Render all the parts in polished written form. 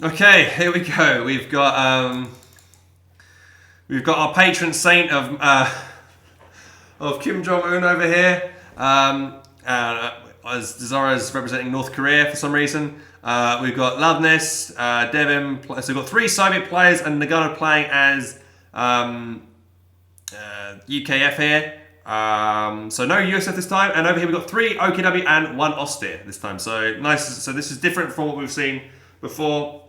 Okay, here we go. We've got our patron saint of Kim Jong-un over here. As Dzaraa is representing North Korea for some reason. We've got Luvnest, Devm. So we've got 3 Soviet players and Noggano playing as UKF here. So no USF this time. And over here we've got 3 OKW and 1 Austere this time. So nice. So this is different from what we've seen before.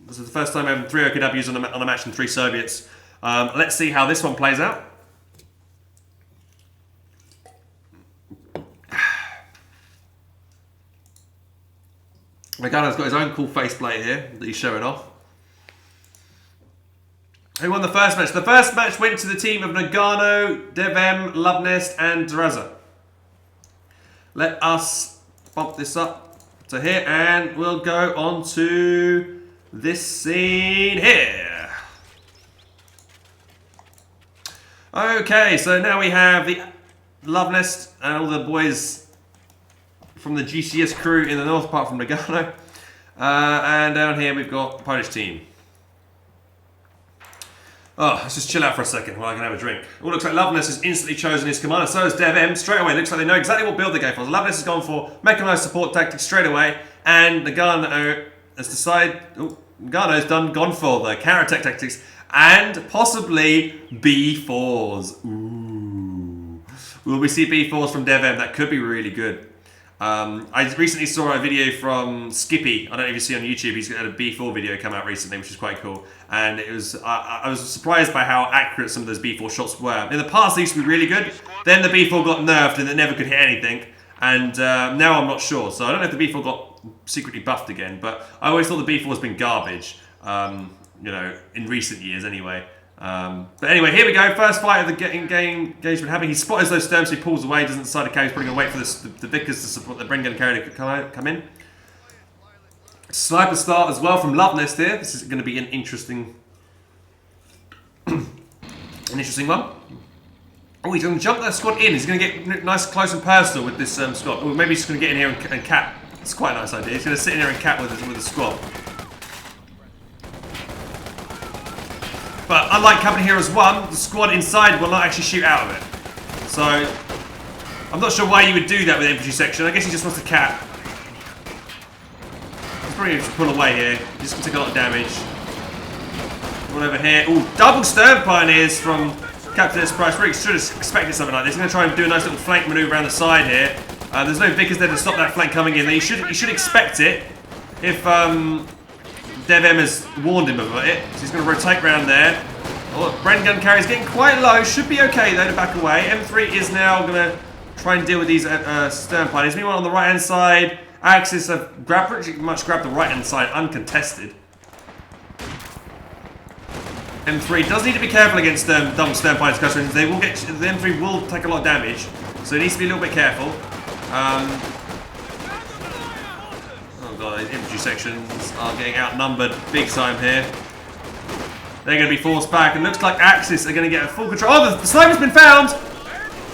This is the first time having 3 OKWs on a match and 3 Soviets. Let's see how this one plays out. Noggano's got his own cool faceplate here that he's showing off. Who won the first match? The first match went to the team of Noggano, Devm, Luvnest, and Dzaraa. Let us bump this up to here, and we'll go on to this scene here. Okay, so now we have the Luvnest and all the boys from the GCS crew in the north, apart from Noggano. And down here we've got the Polish team. Oh, let's just chill out for a second while I can have a drink. It looks like Luvnest has instantly chosen his commander. So has Devm. Straight away, looks like they know exactly what build they're going for. Luvnest has gone for mechanized support tactics straight away. And Noggano has decided... Oh, Noggano's gone for the counter-attack tactics. And possibly B4s. Ooh. Will we see B4s from Devm? That could be really good. I recently saw a video from Skippy. I don't know if you see on YouTube. He's had a B4 video come out recently, which is quite cool. And it was I was surprised by how accurate some of those B4 shots were. In the past, they used to be really good. Then the B4 got nerfed and it never could hit anything. And now I'm not sure. So I don't know if the B4 got secretly buffed again. But I always thought the B4 has been garbage. You know, in recent years anyway. But anyway, here we go. First fight of the in-game engagement happening. He spots those sturms, so he pulls away, doesn't decide to carry. He's probably going to wait for the Vickers to support the Bren gun carrier to come in. Sniper start as well from Luvnest here. This is going to be an interesting one. Oh, he's going to jump that squad in. He's going to get nice, close and personal with this squad. Or maybe he's just going to get in here and cap. It's quite a nice idea. He's going to sit in here and cap with the squad. But unlike Company Heroes 1, the squad inside will not actually shoot out of it. So, I'm not sure why you would do that with the infantry section. I guess he just wants to cap. He's probably going to pull away here. He's just going to take a lot of damage. One over here. Ooh, double Stern Pioneers from CaptainSPrice. Really should have expected something like this. He's going to try and do a nice little flank maneuver around the side here. There's no Vickers there to stop that flank coming in. You should expect it if... Devm has warned him about it, so he's going to rotate around there. Oh, Bren gun carrier is getting quite low. Should be okay though to back away. M3 is now going to try and deal with these stern pioneers. Meanwhile, on the right hand side, Axis have pretty much grabbed the right hand side uncontested. M3 does need to be careful against double stern pioneers because they will get the M3 will take a lot of damage, so he needs to be a little bit careful. God, these infantry sections are getting outnumbered big time here. They're going to be forced back, and looks like Axis are going to get a full control. Oh, the sniper's been found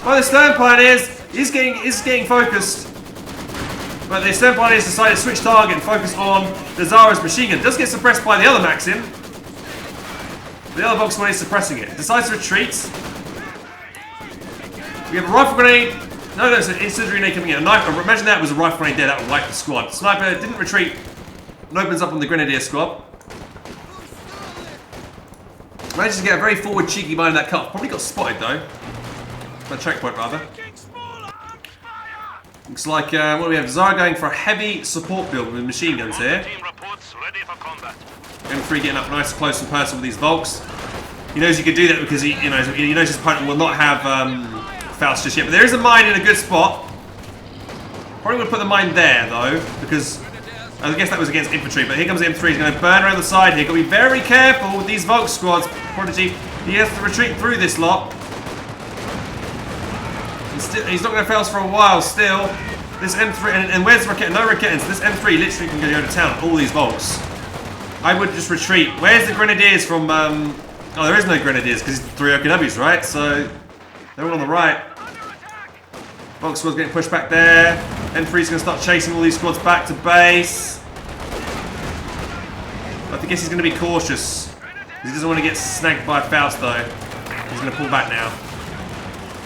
by the Stern Pioneers. He's getting focused, but the Stern Pioneers decided to switch target and focus on Dzara's machine gun. It does get suppressed by the other Maxim. The other box one is suppressing it. Decides to retreat. We have a rifle grenade. No, there's an incendiary grenade coming in. A knife. Imagine that was a rifle grenade there. That would wipe the squad. Sniper didn't retreat. And opens up on the grenadier squad. Manages to get a very forward, cheeky mine in that cut. Probably got spotted though. By checkpoint rather. Looks like what do we have? Dzaraa going for a heavy support build with machine guns here. M3 getting up nice, close and personal with these Volks. He knows he can do that because he knows his opponent will not have Faust just yet. But there is a mine in a good spot. Probably going to put the mine there though, because I guess that was against infantry. But here comes M3. He's going to burn around the side here. Got to be very careful with these Volk squads. Prodigy, he has to retreat through this lot. And still, he's not going to fail for a while. Still, this M3 and where's the Raket? No Raketans. This M3 literally can go to town. All these Volks. I would just retreat. Where's the Grenadiers from? Oh, there is no Grenadiers because it's 3 OKWs, right? So they're all on the right. Volk squad's getting pushed back there. M3's going to start chasing all these squads back to base. I guess he's going to be cautious. He doesn't want to get snagged by Faust though. He's going to pull back now.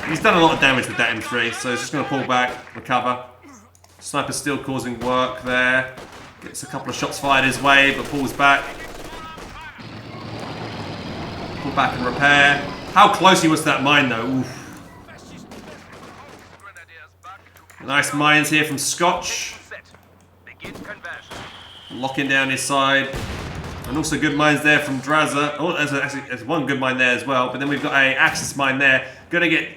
He's done a lot of damage with that M3, so he's just going to pull back, recover. Sniper's still causing work there. Gets a couple of shots fired his way, but pulls back. Pull back and repair. How close he was to that mine though. Oof. Nice mines here from Scotch. Locking down his side. And also good mines there from Dzaraa. Oh, there's one good mine there as well. But then we've got a Axis mine there. Gonna get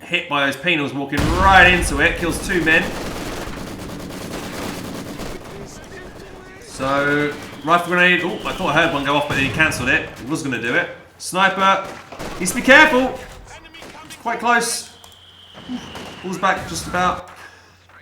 hit by those penals, walking right into it. Kills 2 men. So, rifle grenade. Oh, I thought I heard one go off, but then he cancelled it. He was gonna do it. Sniper. Needs to be careful. It's quite close. Pulls back just about.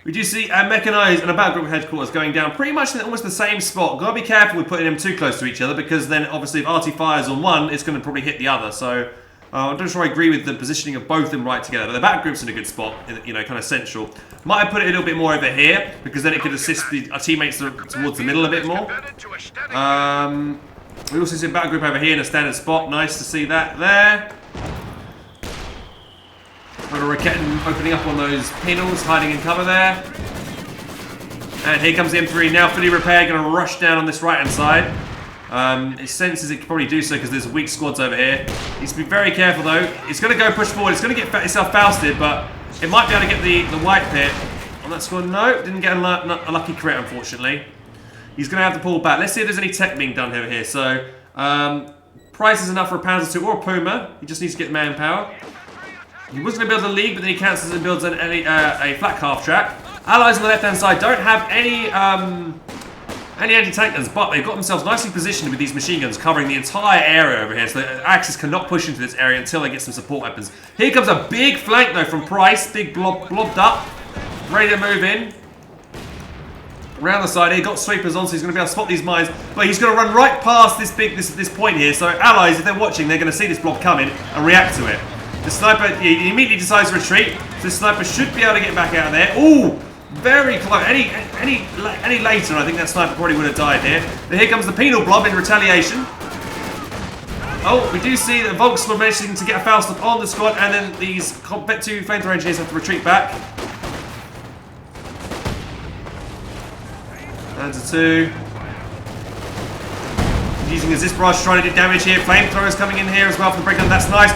We do see a mechanized and a battle group headquarters going down pretty much in almost the same spot. Gotta be careful with putting them too close to each other because then obviously if RT fires on one, it's gonna probably hit the other. So I'm not sure I agree with the positioning of both of them right together. But the battle group's in a good spot, you know, kind of central. Might have put it a little bit more over here because then it could assist our teammates towards the middle a bit more. We also see a battle group over here in a standard spot. Nice to see that there. Got a Raketin opening up on those panels, hiding in cover there. And here comes the M3, now fully repaired, going to rush down on this right-hand side. It senses it can probably do so because there's weak squads over here. Needs to be very careful though. It's going to go push forward, it's going to get itself Fausted, but it might be able to get the white pit on that squad. No, didn't get a lucky crit unfortunately. He's going to have to pull back. Let's see if there's any tech being done over here. So, price is enough for a Panzer II or a Puma. He just needs to get manpower. He was going to build a league, but then he cancels and builds a flat half track. Allies on the left-hand side don't have any anti-tank guns, but they've got themselves nicely positioned with these machine guns covering the entire area over here, so the Axis cannot push into this area until they get some support weapons. Here comes a big flank, though, from Price. Big blobbed up. Ready to move in. Around the side here, got sweepers on, so he's going to be able to spot these mines, but he's going to run right past this point here, so Allies, if they're watching, they're going to see this blob coming and react to it. The sniper, he immediately decides to retreat. So the sniper should be able to get back out of there. Ooh, very close. Any later, I think that sniper probably would have died here. But here comes the penal blob in retaliation. Oh, we do see that Volk squad managing to get a foul stop on the squad, and then these Combat 2 flamethrower engineers have to retreat back. Panzer 2. Using his barrage trying to do damage here. Flamethrowers coming in here as well from the breakdown. That's nice.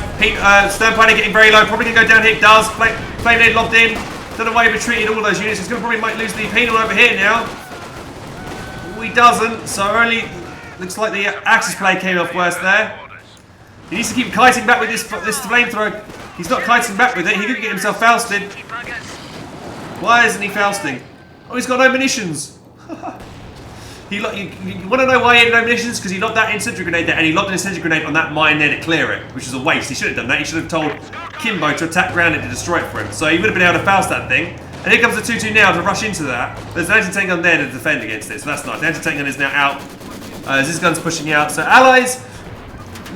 Sternpiner getting very low. Probably going to go down here. It does. Flame nade lobbed in. Don't know why he retreated all those units. He's going to probably might lose the penal over here now. Oh, he doesn't. So only looks like the Axis play came off worse there. He needs to keep kiting back with this flamethrower. He's not kiting back with it. He could get himself Fausted. Why isn't he Fausting? Oh, he's got no munitions. You want to know why he had no munitions? Because he lobbed that incendiary grenade there, and he lobbed an incendiary grenade on that mine there to clear it, which is a waste. He should have done that. He should have told Kimbo to attack ground and to destroy it for him. So he would have been able to Faust that thing. And here comes the 2-2 now to rush into that. There's an anti-tank gun there to defend against it, so that's nice. The anti-tank gun is now out. As this gun's pushing out. So Allies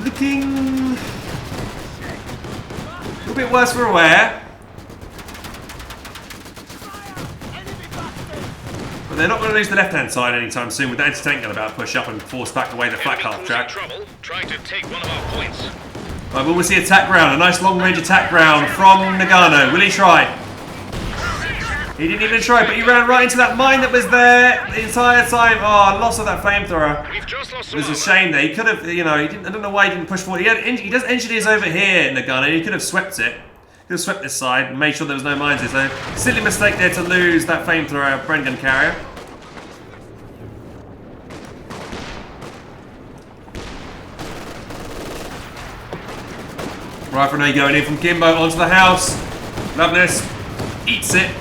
looking a little bit worse for wear. They're not going to lose the left-hand side anytime soon with the anti-tank gun about to push up and force back away the flat half track. Trying to take one of our points. Right, will we see attack ground? A nice long-range attack ground from Noggano. Will he try? He didn't even try, but he ran right into that mine that was there the entire time. Oh, loss of that flamethrower. It was a shame there. He could have, you know, I don't know why he didn't push forward. He does engineers over here, Noggano. He could have swept it. He could have swept this side and made sure there was no mines here. So, silly mistake there to lose that flamethrower Bren gun carrier. Rifle grenade going in from Kimbo onto the house. Luvnest eats it.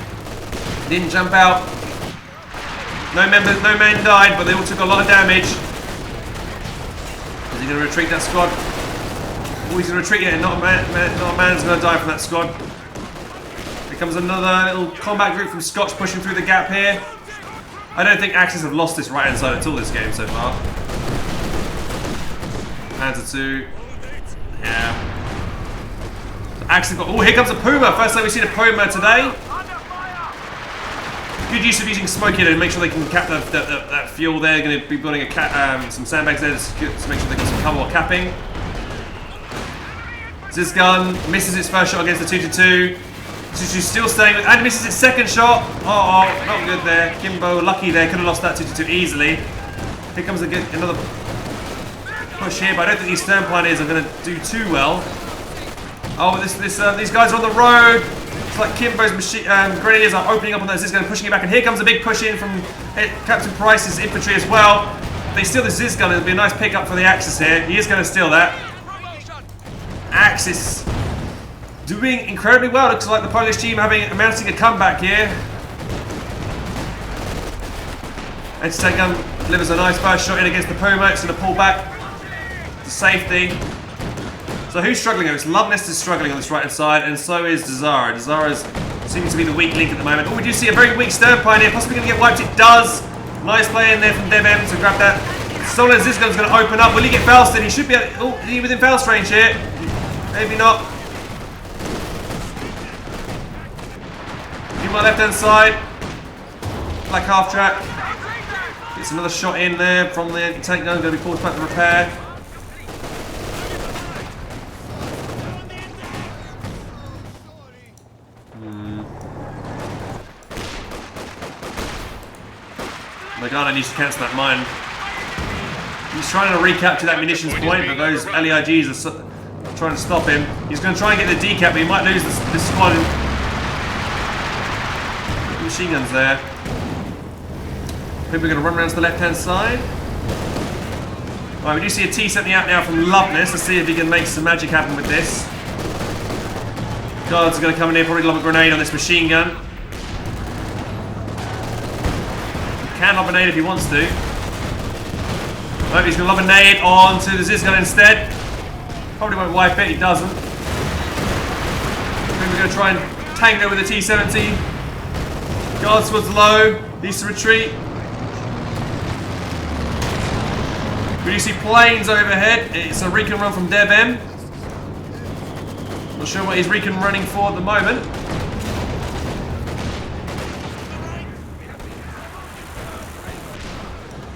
Didn't jump out. No men died, but they all took a lot of damage. Is he going to retreat that squad? Oh, he's going to retreat it, and not a man's going to die from that squad. Here comes another little combat group from Scotch pushing through the gap here. I don't think Axis have lost this right-hand side at all this game so far. Panzer 2. Yeah. Axis got. Oh, here comes a Puma. First time we've seen a Puma today. Good use of using smoke here to make sure they can cap that fuel there. Going to be building some sandbags there to make sure they get some cover while capping. This gun misses its first shot against the 2-2. She's still staying with, and misses its second shot. Oh, not good there. Kimbo, lucky there, could have lost that 2-2 easily. Here comes another push here, but I don't think these stern pioneers are going to do too well. Oh, these guys are on the road. It's like Kimbo's grenadiers are opening up on those Zizgun and pushing it back, and here comes a big push in from CaptainSPrice's infantry as well. They steal the Zizgun, it'll be a nice pickup for the Axis here. He is going to steal that. Axis doing incredibly well. Looks like the Polish team mounting a comeback here. Anti-tank gun delivers a nice first shot in against the Puma. It's going to pull back to safety. So who's struggling? It's Luvnest is struggling on this right hand side, and so is Dzaraa. Dzaraa seems to be the weak link at the moment. Oh, we do see a very weak stern pioneer, possibly going to get wiped. It does. Nice play in there from Devm to grab that. Stolen Zizgun's going to open up. Will he get Fausted? He should be. Oh, is he within Faust range here? Maybe not. My left hand side, black half track. Gets another shot in there from the anti-tank gun. Going to be forced back to repair. Noggano needs to cancel that mine. He's trying to recapture that munitions point, but those LEIGs are trying to stop him. He's going to try and get the decap, but he might lose this squad. Machine guns there. I think we're going to run around to the left hand side. Right, we do see a T-70 out now from Luvnest. Let's see if he can make some magic happen with this. Guards are going to come in here, probably lob a grenade on this machine gun. He can lob a grenade if he wants to. Right, he's going to lob a nade onto the Zizgun instead. Probably won't wipe it, he doesn't. I think we're going to try and tango with the T-70. Guard squad's low, needs to retreat. We do see planes overhead. It's a recon run from Devm. Not sure what he's recon running for at the moment.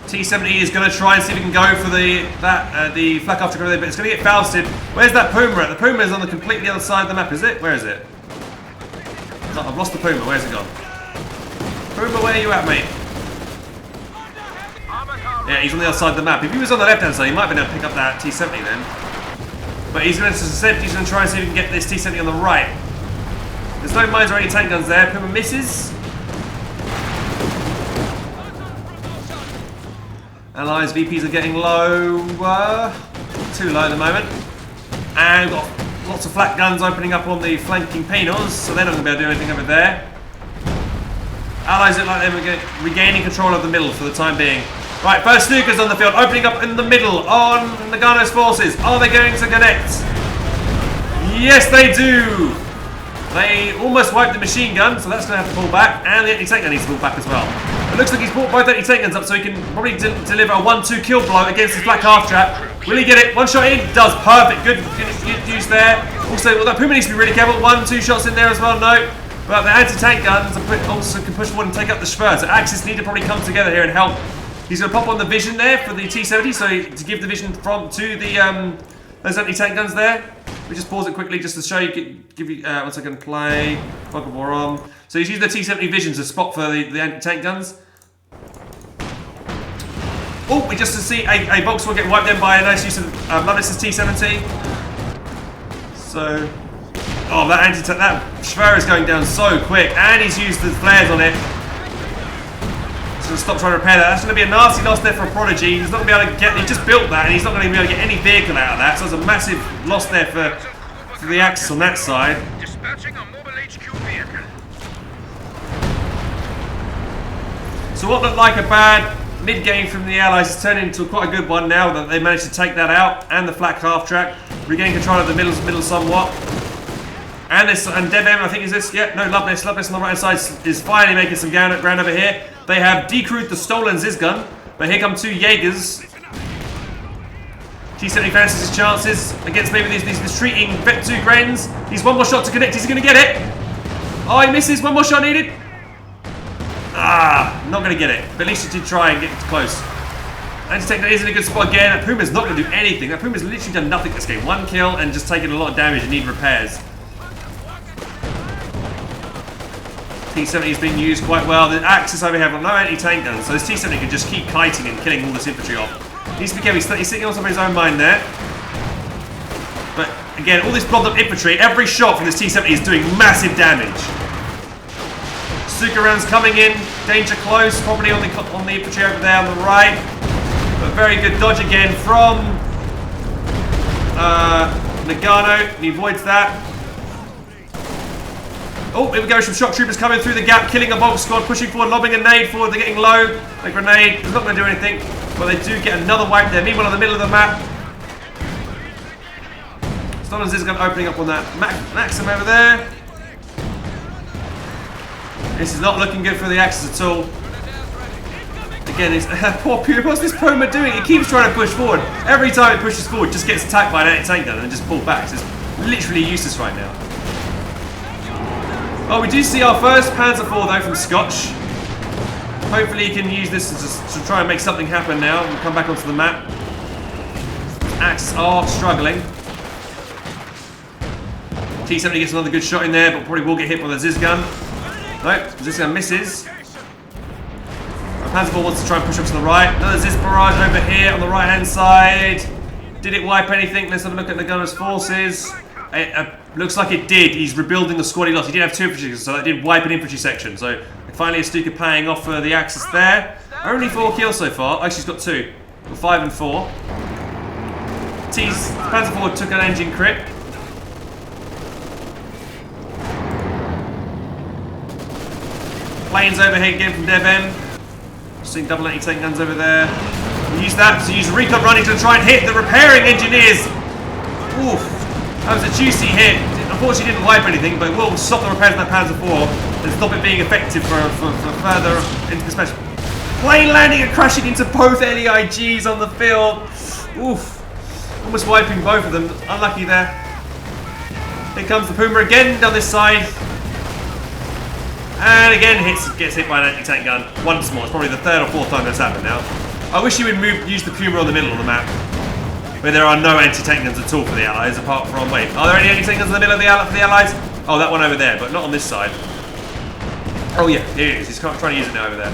T-70 is going to try and see if he can go for the flak after grenade, but it's going to get Fausted. Where's that Puma at? The Puma is on the completely other side of the map, is it? Where is it? Oh, I've lost the Puma. Where's it gone? Puma, where are you at, mate? Yeah, he's on the other side of the map. If he was on the left-hand side, he might have been able to pick up that T-70 then. But he's going to try and see if he can get this T-70 on the right. There's no mines or any tank guns there. Puma misses. Allies VPs are getting low. Too low at the moment. And we've got lots of flak guns opening up on the flanking Pinos, so they're not going to be able to do anything over there. Allies look like they're regaining control of the middle for the time being. Right, first snookers on the field, opening up in the middle on Noggano's forces. Are they going to connect? Yes, they do! They almost wiped the machine gun, so that's going to have to pull back, and the anti-tank gun needs to pull back as well. It looks like he's brought both anti-tank guns up so he can probably deliver a 1-2 kill blow against his black half trap. Will he get it? One shot in, does, perfect, good use there. Also, well, that Puma needs to be really careful, 1-2 shots in there as well, no. But the anti-tank guns also can push forward and take up the Schwers. So Axis need to probably come together here and help. He's going to pop on the vision there for the T-70, so to give the vision to the those anti-tank guns there. We just pause it quickly just to show you, give you, once I can play, Fog War on. So he's using the T-70 vision to spot for the anti-tank guns. Oh, we just see a Volkswagen get wiped down by a nice use of Luvnest's T-70. So, oh, that Schwer is going down so quick, and he's used the flares on it. So stop trying to repair that. That's going to be a nasty loss there for a Prodigy. He's not going to be able to get. He just built that, and he's not going to be able to get any vehicle out of that. So there's a massive loss there for the Axis on that side. Dispatching a mobile HQ vehicle. So what looked like a bad mid-game from the Allies has turned into quite a good one now that they managed to take that out, and the flak half track, regain control of the middle somewhat. And Devm, I think is this. Yeah, no, Luvnest on the right hand side is finally making some ground over here. They have decrewed the stolen Zizgun, but here come two Jaegers. T-70 fancies his chances against maybe these retreating Vet 2 Grens. He's one more shot to connect. He's going to get it. Oh, he misses. One more shot needed. Not going to get it. But at least he did try and get close. Anti-Tank is in a good spot again. That Puma's not going to do anything. That Puma's literally done nothing this game. 1 kill and just taken a lot of damage and need repairs. T-70 is being used quite well. The Axis over here have got no anti-tank guns, so this T-70 can just keep kiting and killing all this infantry off. Needs to be careful. He's sitting on top of his own mine there. But again, all this blobbed up infantry, every shot from this T-70 is doing massive damage. Stuka rounds coming in, danger close, probably on the infantry over there on the right. But very good dodge again from Noggano, and he avoids that. Oh, here we go, some shock troopers coming through the gap, killing a Volk squad, pushing forward, lobbing a nade forward, they're getting low. The grenade is not going to do anything, but they do get another wipe there. Meanwhile, in the middle of the map, Stolens is going to opening up on that Maxim over there. This is not looking good for the Axis at all. Again, it's poor Puma. What's this Puma doing? It keeps trying to push forward. Every time it pushes forward, just gets attacked by an anti-tank gun and then just pulled back. So it's literally useless right now. Oh, we do see our first Panzer IV though from Scotch. Hopefully he can use this to try and make something happen now. We'll come back onto the map. Axis are struggling. T-70 gets another good shot in there, but probably will get hit by the Ziz gun. Nope, Ziz gun misses. Panzer IV wants to try and push up to the right. Another Ziz barrage over here on the right hand side. Did it wipe anything? Let's have a look at the gunner's forces. It looks like it did. He's rebuilding the squad he lost. He did have 2 infantry, so that did wipe an infantry section. So finally a Stuka paying off for the Axis there. Only 4 kills so far. Actually, he's got 2. Got 5 and 4. Panzer IV took an engine crit. Planes overhead again from Devm. Seeing double anti-tank guns over there. Use that to use recon running to try and hit the repairing engineers. Oof. That was a juicy hit. Unfortunately, didn't wipe anything, but it will stop the repairs on that Panzer IV and stop it being effective for further into the special. Plane landing and crashing into both LEIGs on the field. Oof. Almost wiping both of them. Unlucky there. Here comes the Puma again down this side. And again gets hit by an anti-tank gun once more. It's probably the 3rd or 4th time that's happened now. I wish he would use the Puma on the middle of the map, where there are no anti-tank guns at all for the Allies, apart from, wait, are there any anti-tank guns in the middle of the for the Allies? Oh, that one over there, but not on this side. Oh yeah, here it is. He's trying to use it now over there.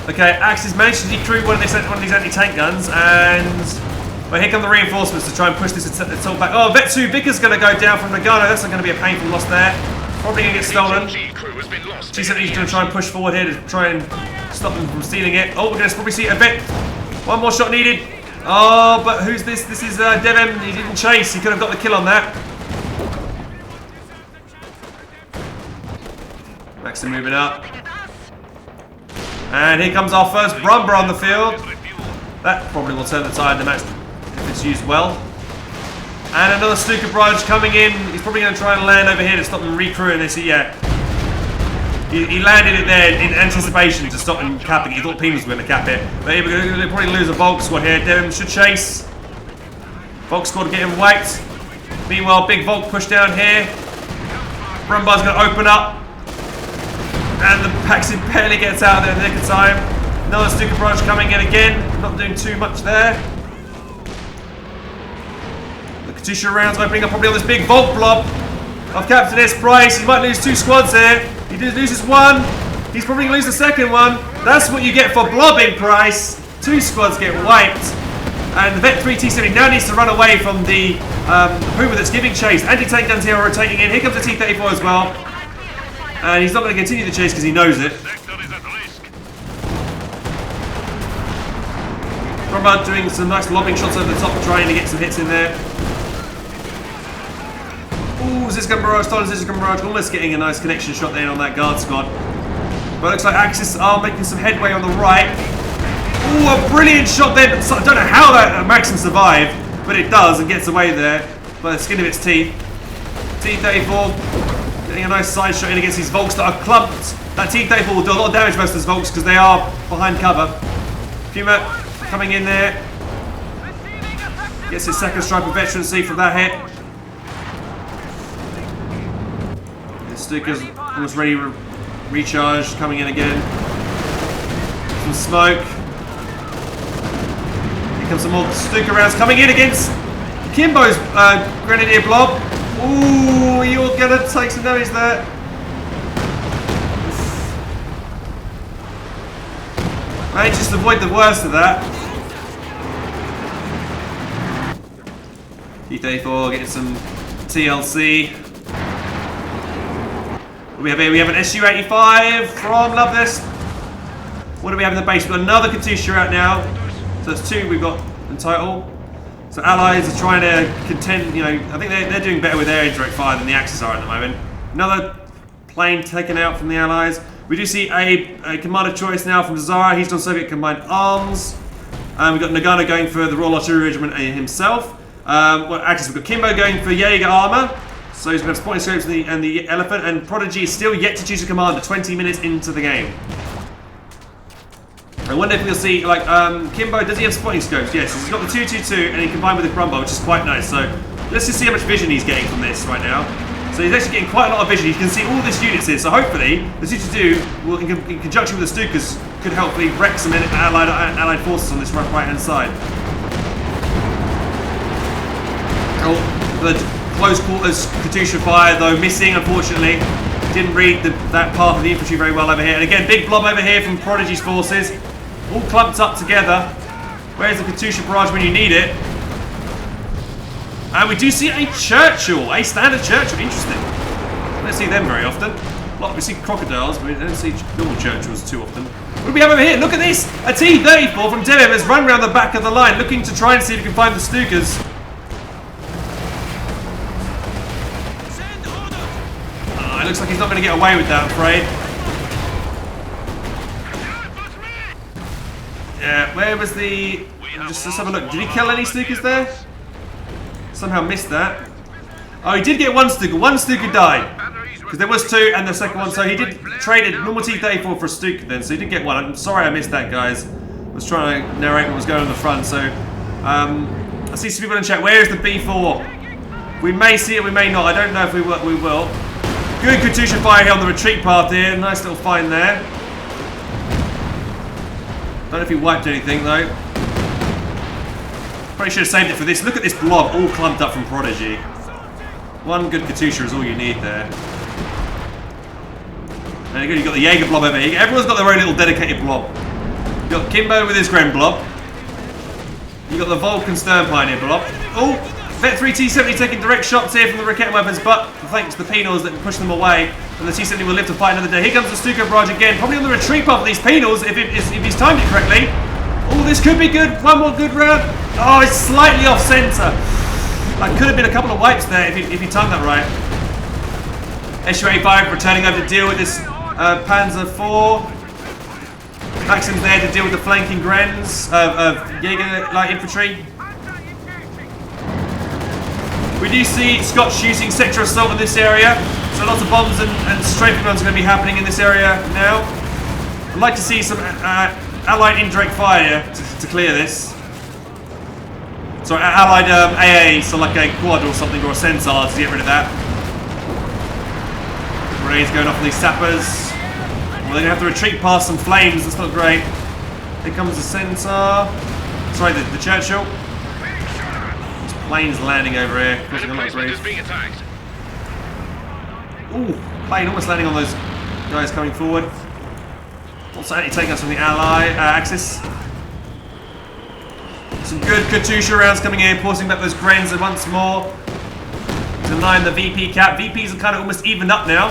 Okay, Axis managed to decrew one of these anti-tank guns, and well, here come the reinforcements to try and push this assault back. Oh, Vet 2 Vickers going to go down from Noggano. That's not going to be a painful loss there. Probably going to get stolen. T-70 is going to try and push forward here to try and stop them from stealing it. Oh, we're going to probably see a Vet. One more shot needed. Oh, but who's this? This is Devm. He didn't chase. He could have got the kill on that. Maxim moving up. And here comes our first Brumber on the field. That probably will turn the tide in the match if it's used well. And another Stuka barrage coming in. He's probably going to try and land over here to stop them recrewing this. Yeah. He landed it there in anticipation to stop him capping it. He thought Pima was going to cap it. But he'll probably lose a Volk squad here. Devm should chase. Volk squad getting wiped. Meanwhile, big Volk push down here. Brumbar's going to open up. And the Paxton barely gets out of there in the nick of time. Another Stuka barrage coming in again. Not doing too much there. The Katusha rounds opening up probably on this big Volk blob of CaptainSPrice. He might lose 2 squads here. He loses 1. He's probably going to lose the second one. That's what you get for blobbing, Price. 2 squads get wiped. And the Vet 3 T-70 now needs to run away from the Puma that's giving chase. Anti-tank guns here are rotating in. Here comes the T-34 as well. And he's not going to continue the chase because he knows it. Brumbar doing some nice lobbing shots over the top, trying to get some hits in there. Ooh, Zizgun Barrage, started Zizgun Barrage, almost getting a nice connection shot there on that guard squad. But it looks like Axis are making some headway on the right. Ooh, a brilliant shot there. I don't know how that Maxim survived, but it does and gets away there by the skin of its teeth. T-34 getting a nice side shot in against these Volks that are clumped. That T-34 will do a lot of damage to most of those Volks because they are behind cover. Puma coming in there. Gets his second stripe of veterancy from that hit. The Stuka's almost ready Recharge coming in again. Some smoke. Here comes some more Stuka rounds coming in against Kimbo's Grenadier Blob. Ooh, you're gonna take some damage there. Right, just avoid the worst of that. P34 getting some TLC. What do we have here? We have an SU-85 from Luvnest. What do we have in the base? We've got another Katyusha out now. So that's 2 we've got in total. So allies are trying to contend, you know, I think they're doing better with air indirect fire than the Axis are at the moment. Another plane taken out from the allies. We do see a commander choice now from Dzaraa. He's done Soviet Combined Arms. We've got Noggano going for the Royal Artillery Regiment himself. Well, Axis, we've got Kimbo going for Jaeger Armour. So he's going to have spotting scopes and the Elephant. And Prodigy is still yet to choose a commander 20 minutes into the game. I wonder if we'll see, like, Kimbo, does he have spotting scopes? Yes, he's got the 222 and he combined with the Brumbar, which is quite nice. So let's just see how much vision he's getting from this right now. So he's actually getting quite a lot of vision. You can see all this units here. So hopefully, the 222 will, in conjunction with the Stukas, could hopefully wreck some allied forces on this right-hand side. Oh, the close quarters Katyusha fire, though, missing, unfortunately. Didn't read that path of the infantry very well over here. And again, big blob over here from Prodigy's forces. All clumped up together. Where's the Katyusha barrage when you need it? And we do see a Churchill, a standard Churchill. Interesting. We don't see them very often. We see crocodiles, but we don't see normal Churchills too often. What do we have over here? Look at this! A T-34 from Devm has run around the back of the line, looking to try and see if he can find the Stukas. It looks like he's not going to get away with that, I'm afraid. Yeah, where was the... Just let's have a look. Did he kill any Stukas there? Somehow missed that. Oh, he did get one Stuka. One Stuka died. Because there was 2 and the second one. So he did trade a normal T-34 for a Stuka then. So he did get one. I'm sorry I missed that, guys. I was trying to narrate what was going on in the front. So, I see some people in chat. Where is the B4? We may see it, we may not. I don't know if we will. Good Katyusha fire here on the retreat path here. Nice little find there. Don't know if he wiped anything though. Probably should have saved it for this. Look at this blob all clumped up from Prodigy. One good Katyusha is all you need there. And again, you've got the Jaeger blob over here. Everyone's got their own little dedicated blob. You've got Kimbo with his Gren blob. You've got the Vulcan Stern Pioneer blob. Oh! Vet 3 T-70 taking direct shots here from the Raket weapons, but thanks to the Penals that push them away, and the T-70 will live to fight another day. Here comes the Stuka barrage again, probably on the retreat path of these Penals, if he's timed it correctly. Oh, this could be good. One more good round. Oh, it's slightly off centre. That could have been a couple of wipes there if he timed that right. SU-85 returning over to deal with this Panzer IV. Maxim's there to deal with the flanking Grens of Jaeger light infantry. We do see Scotch using sector assault in this area, so lots of bombs and strafing runs are going to be happening in this area now. I'd like to see some allied indirect fire to clear this. Sorry, allied AA, so like a quad or something, or a Centaur to get rid of that. Grenades going off on these sappers. Well, they're going to have to retreat past some flames, that's not great. Here comes the Centaur. Sorry, the Churchill. Planes landing over here, causing a lot of grief. Ooh, plane almost landing on those guys coming forward. Also anti-taking us from the ally axis. Some good Katyusha rounds coming in, forcing back those Grens once more. Denying the VP cap. VPs are kind of almost evened up now.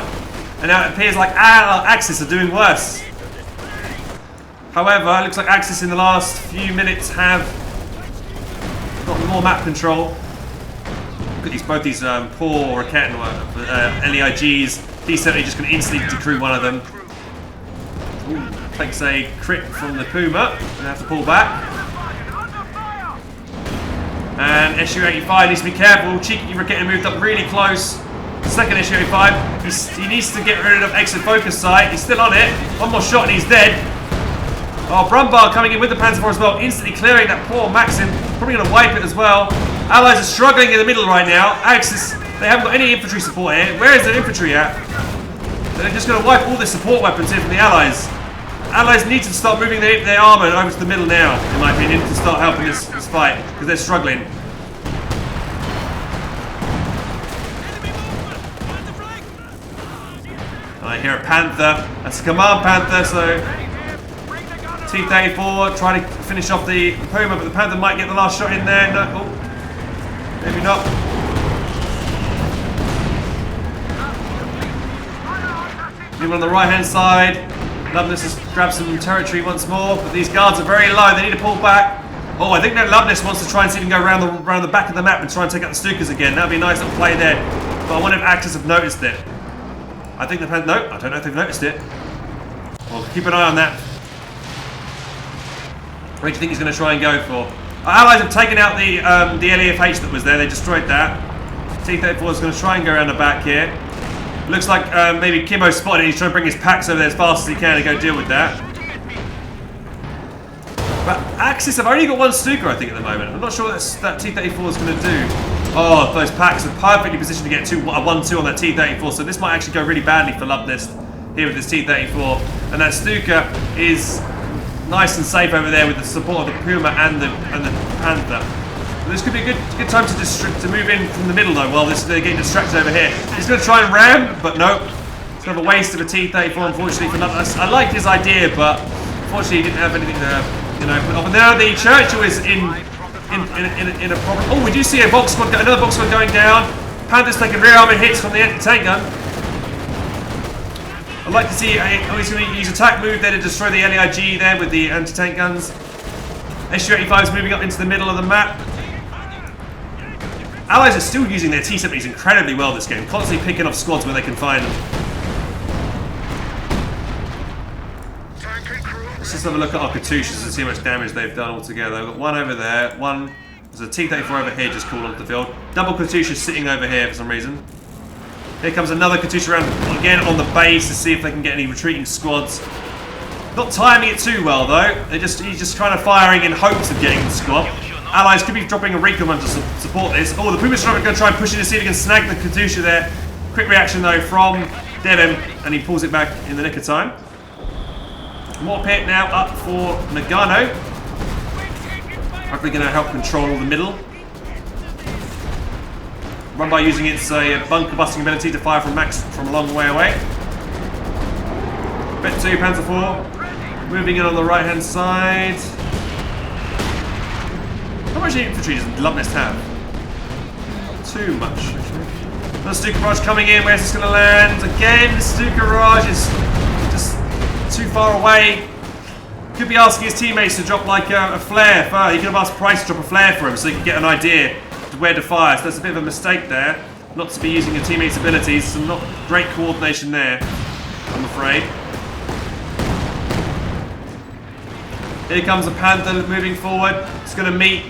And now it appears like Axis are doing worse. However, it looks like Axis in the last few minutes have got more map control. Look at both these poor Raket LEIGs. D70 just going to instantly decrew one of them. Ooh, takes a crit from the Puma. Going to have to pull back. And SU-85 needs to be careful. Cheeky Raket moved up really close. Second SU-85. He needs to get rid of exit focus sight. He's still on it. One more shot and he's dead. Oh, Brumbar coming in with the Panzer IV as well, instantly clearing that poor Maxim. Probably going to wipe it as well. Allies are struggling in the middle right now. Axis, they haven't got any infantry support here. Where is their infantry at? They're just going to wipe all the support weapons here from the Allies. Allies need to start moving their armour over to the middle now, in my opinion, to start helping this fight, because they're struggling. I hear a Panther. That's a command Panther, so T-34 trying to finish off the Puma, but the Panther might get the last shot in there. No, oh, maybe not. Even on the right-hand side, Luvnest has grabbed some territory once more, but these guards are very low. They need to pull back. Oh, I think that Luvnest wants to try and see if he can go around the back of the map and try and take out the Stukas again. That would be a nice little play there. But I wonder if Axis have noticed it. I think the Panther. No, I don't know if they've noticed it. Well, keep an eye on that. What do you think he's going to try and go for? Our allies have taken out the LEFH that was there. They destroyed that. T-34 is going to try and go around the back here. Looks like maybe Kimbo spotted it. He's trying to bring his packs over there as fast as he can to go deal with that. But Axis have only got one Stuka, I think, at the moment. I'm not sure what that T-34 is going to do. Oh, those packs are perfectly positioned to get a 1-2 on that T-34, so this might actually go really badly for Luvnest here with this T-34. And that Stuka is nice and safe over there with the support of the Puma and the Panther. But this could be a good time to move in from the middle though, while they're getting distracted over here. He's going to try and ram, but no. It's kind of a waste of a T-34, unfortunately, for Luvnest. I liked his idea, but unfortunately he didn't have anything to, put off. And now the Churchill is in a problem. Oh, we do see a box squad, another box squad going down. Panther's taking rear armor hits from the anti-tank gun. I'd like to see he's going to use attack move there to destroy the LEIG there with the anti-tank guns. SU-85 is moving up into the middle of the map. Allies are still using their T-70s incredibly well this game, constantly picking off squads where they can find them. Let's just have a look at our Katyushas and see how much damage they've done altogether. We've got one over there, there's a T-34 over here just called onto the field. Double Katyusha sitting over here for some reason. Here comes another Katyusha around again on the base to see if they can get any retreating squads. Not timing it too well though. He's just kind of firing in hopes of getting the squad. Allies could be dropping a recon run to support this. Oh, the Puma's going to try and push in to see if he can snag the Katyusha there. Quick reaction though from Devm, and he pulls it back in the nick of time. More pit now up for Noggano. Hopefully going to help control the middle. Run by using its bunker busting ability to fire from a long way away. Bet 2, Panzer 4. Moving in on the right hand side. How much infantry does Luvnest have? Not too much, actually. Another Stuka Barrage coming in. Where's this going to land? Again, the Stuka Barrage is just too far away. Could be asking his teammates to drop like a flare. He could have asked Price to drop a flare for him so he could get an idea of where to fire. So that's a bit of a mistake there. Not to be using your teammates' abilities. Some not great coordination there, I'm afraid. Here comes a Panther moving forward. It's going to meet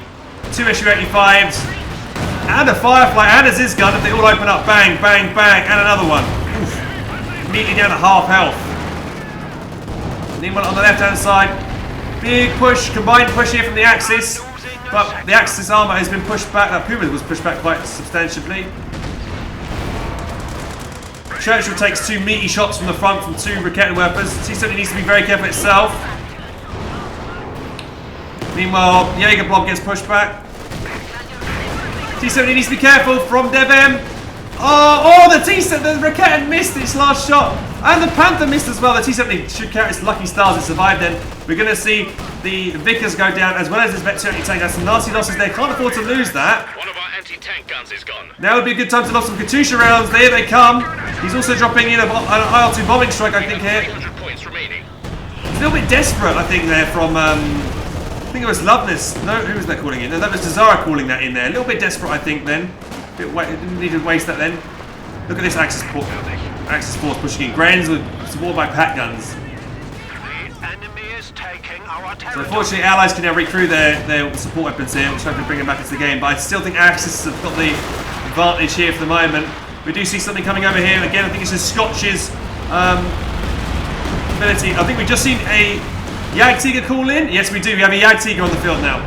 2 SU-85s and a Firefly and a Ziz gun if they all open up. Bang, bang, bang, and another one. Oof. Immediately down to half health. Meanwhile on the left hand side, big push, combined push here from the Axis. But the Axis armor has been pushed back. That Puma was pushed back quite substantially. Churchill takes 2 meaty shots from the front from 2 Raketten weapons. T-70 needs to be very careful itself. Meanwhile, Jaeger Blob gets pushed back. T-70 needs to be careful from Devm. Oh, the Raketten missed its last shot. And the Panther missed as well. The T-70 should count its lucky stars it survived then. We're going to see the Vickers go down as well as this Vet 70 tank. That's some nasty losses there. Can't afford to lose that. One of our anti-tank guns is gone. Now would be a good time to lost some Katyusha rounds. There they come. He's also dropping in an IL-2 bombing strike, I think, here. 300 points remaining. He's a little bit desperate, I think, there from... I think it was Luvnest. No, who was that calling in? No, that was Dzaraa calling that in there. A little bit desperate, I think, then. Didn't need to waste that then. Look at this Axis force pushing in. Grains were supported by pack guns. The enemy is taking our territory. So unfortunately, Allies can now recruit their support weapons here, which hopefully bring them back into the game. But I still think Axis have got the advantage here for the moment. We do see something coming over here. Again, I think it's just Scotch's ability. I think we've just seen a Jagdtiger call in. Yes, we do. We have a Jagdtiger on the field now.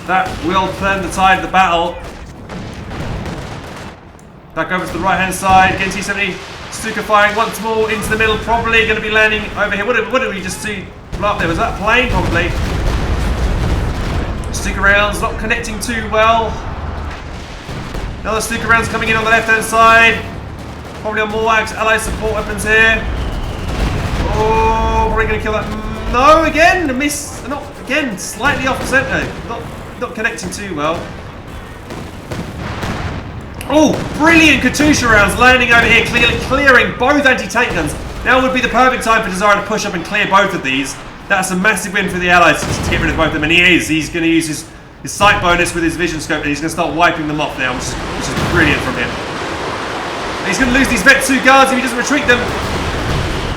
That will turn the tide of the battle. Back over to the right-hand side. Again, T-70 Stuka firing once more into the middle. Probably going to be landing over here. What did we just see blow up there? Was that a plane? Probably. Stuka rounds not connecting too well. Another Stuka rounds coming in on the left-hand side. Probably on more allied support weapons here. Oh, probably going to kill that. No, again, a miss. Not again, slightly off center. Not connecting too well. Oh, brilliant Katusha rounds landing over here, clearing both anti-tank guns. Now would be the perfect time for Dzaraa to push up and clear both of these. That's a massive win for the allies to get rid of both of them, and he is. He's going to use his sight bonus with his vision scope, and he's going to start wiping them off now, which is brilliant from him. He's going to lose these Vet 2 guards if he doesn't retreat them.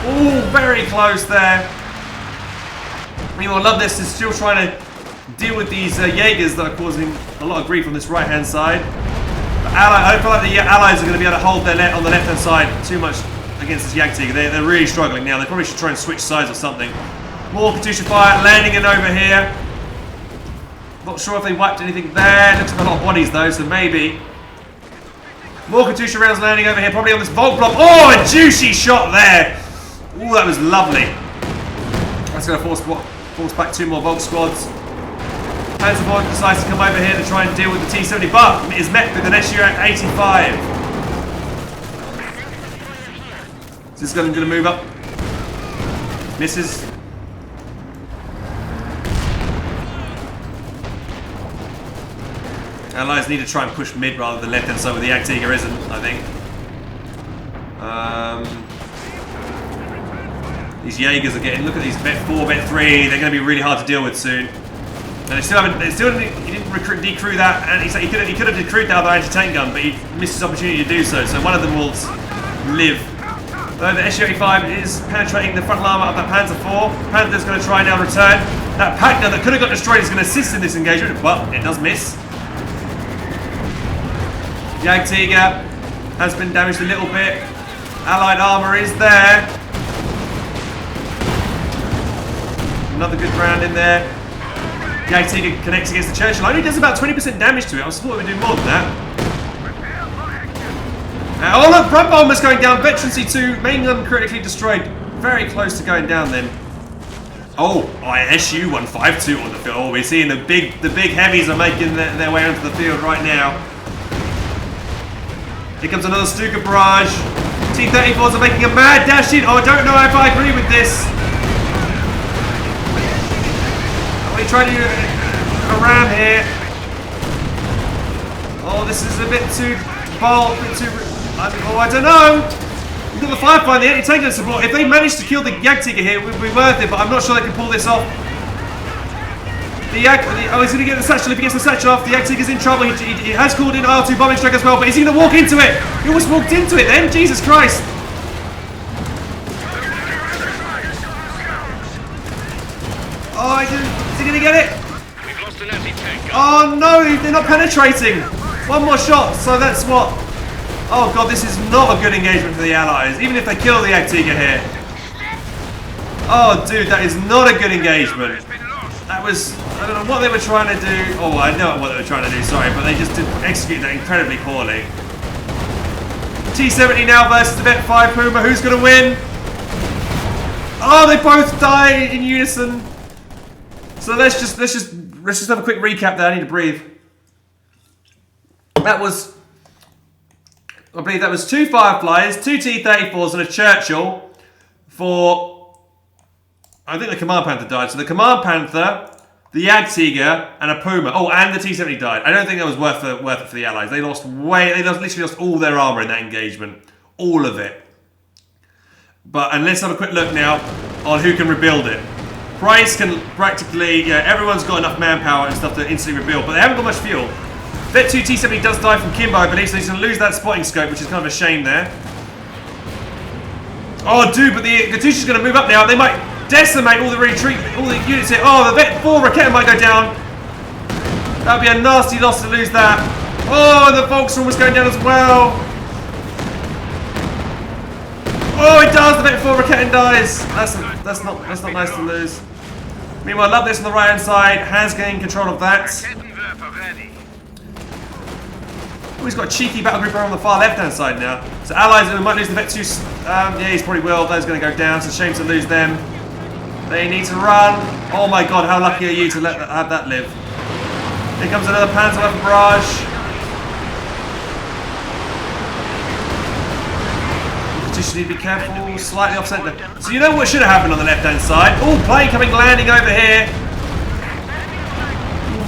Oh, very close there. Meanwhile, Luvnest is still trying to deal with these Jaegers that are causing a lot of grief on this right-hand side. I don't feel like the allies are going to be able to hold their net on the left-hand side too much against this Jagdtiger. They're really struggling now. They probably should try and switch sides or something. More Katusha fire landing in over here. Not sure if they wiped anything there. Looks like a lot of bodies though, so maybe. More Katusha rounds landing over here, probably on this Volt block. Oh, a juicy shot there. Ooh, that was lovely. That's going to force back 2 more Volt squads. Panzerborg decides to come over here to try and deal with the T-70, but is met with an SU-85. So this gun going to move up. Misses. Allies need to try and push mid rather than left hand side, where the Jagdtiger isn't, I think. These Jaegers are getting, look at these Vet 4, Vet 3, they're going to be really hard to deal with soon. And he didn't decrew that, and he could have decrewed that other anti-tank gun, but he missed his opportunity to do so. So one of them will live. Though the SU-85 is penetrating the frontal armor of that Panzer IV. Panther's going to try now return. That Pagna that could have got destroyed is going to assist in this engagement, but it does miss. Jagdtiger has been damaged a little bit. Allied armor is there. Another good round in there. Jagdtiger connects against the Churchill. Only does about 20% damage to it. I was thought it would do more than that. Oh look, front bomber's going down. Veteran C2, main gun critically destroyed. Very close to going down then. Oh, SU-152 on the field. Oh, we're seeing the big heavies are making their way onto the field right now. Here comes another Stuka barrage. T-34s are making a mad dash in. Oh, I don't know if I agree with this. We try to do a ram here. Oh, this is a bit too bold, a bit too. Oh, I don't know. We've got the Firefly, the anti-tank support. If they manage to kill the Jagdtiger here, it would be worth it. But I'm not sure they can pull this off. He's going to get the satchel. If he gets the satchel off, the Jagdtiger's in trouble. He has called in R2 bombing strike as well. But is he going to walk into it? He almost walked into it then. Jesus Christ. Oh, I didn't. Is he going to get it? We've lost an anti-tank. Oh no, they're not penetrating. One more shot, so that's what. Oh god, this is not a good engagement for the Allies, even if they kill the Jagdtiger here. Oh dude, that is not a good engagement. That was, I don't know what they were trying to do. Oh, I know what they were trying to do, sorry, but they just did execute that incredibly poorly. T-70 now versus the Vet 5 Puma. Who's going to win? Oh, they both die in unison. So let's just have a quick recap there. I need to breathe. That was, I believe that was 2 Fireflies, 2 T-34s and a Churchill for, I think the Command Panther died. So the Command Panther, the Jagdtiger, and a Puma. Oh, and the T-70 died. I don't think that was worth it for the Allies. They literally lost all their armor in that engagement. All of it. And let's have a quick look now on who can rebuild it. Price can practically, everyone's got enough manpower and stuff to instantly rebuild, but they haven't got much fuel. Vet 2 T-70 does die from Kimbo, I believe, so he's going to lose that spotting scope, which is kind of a shame there. Oh, dude, but the Katusha's going to move up now. They might decimate all the retreat, all the units here. Oh, the Vet 4 Raketa might go down. That would be a nasty loss to lose that. Oh, the Volkswagen was going down as well. Oh, it does. The Vet 4 Raketa dies. That's not nice to lose. Meanwhile, Luvnest on the right hand side has gained control of that. Oh, he's got a cheeky battle grouper on the far left-hand side now. So allies, we might lose the Vet 2. Yeah, he's probably will. Those are going to go down. It's a shame to lose them. They need to run. Oh my god, how lucky are you to have that live? Here comes another Panzer Weapon barrage. Just need to be careful, slightly off centre. So you know what should have happened on the left-hand side? Oh, plane landing over here.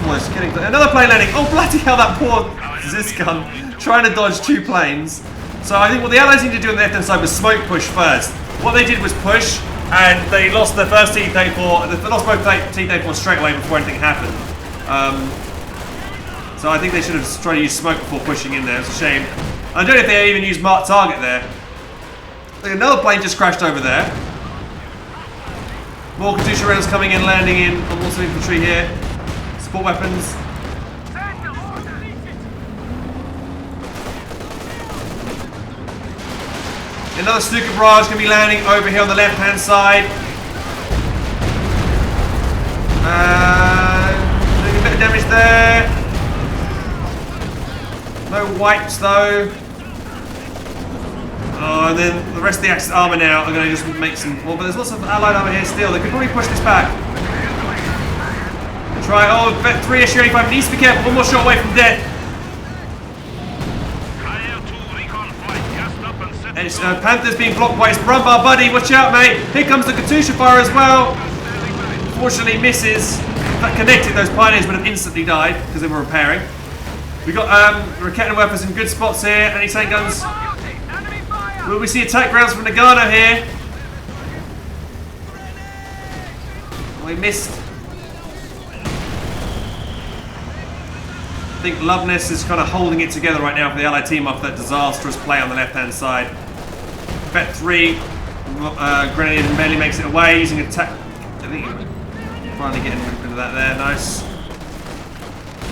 Almost getting another plane landing. Oh, bloody hell, that poor Ziscun trying to dodge 2 planes. So I think what the Allies need to do on the left-hand side was smoke push first. What they did was push, and they lost their first T-34. They lost both T-34 straight away before anything happened. So I think they should have tried to use smoke before pushing in there. It's a shame. I don't know if they even used marked target there. Another plane just crashed over there. More Katyusha rounds coming in, landing in. I'm also infantry here. Support weapons. Another Stuka barrage going to be landing over here on the left-hand side. Doing a bit of damage there. No wipes though. Oh, and then the rest of the Axis armour now are going to just make some... Well, but there's lots of allied armour here still. They could probably push this back. Try... Oh, Vet 3 SU-85 needs to be careful. One more shot away from death. Panther's being blocked by his Brumbar buddy. Watch out, mate. Here comes the Katyusha fire as well. Unfortunately, misses. If that connected, those pioneers would have instantly died because they were repairing. We got Rakettenwerfers in good spots here. Anti-tank guns. Will we see attack rounds from Noggano here? We missed. I think Luvnest is kind of holding it together right now for the Allied team after that disastrous play on the left-hand side. Vet 3 grenade barely makes it away using attack. I think finally getting rid of that there. Nice.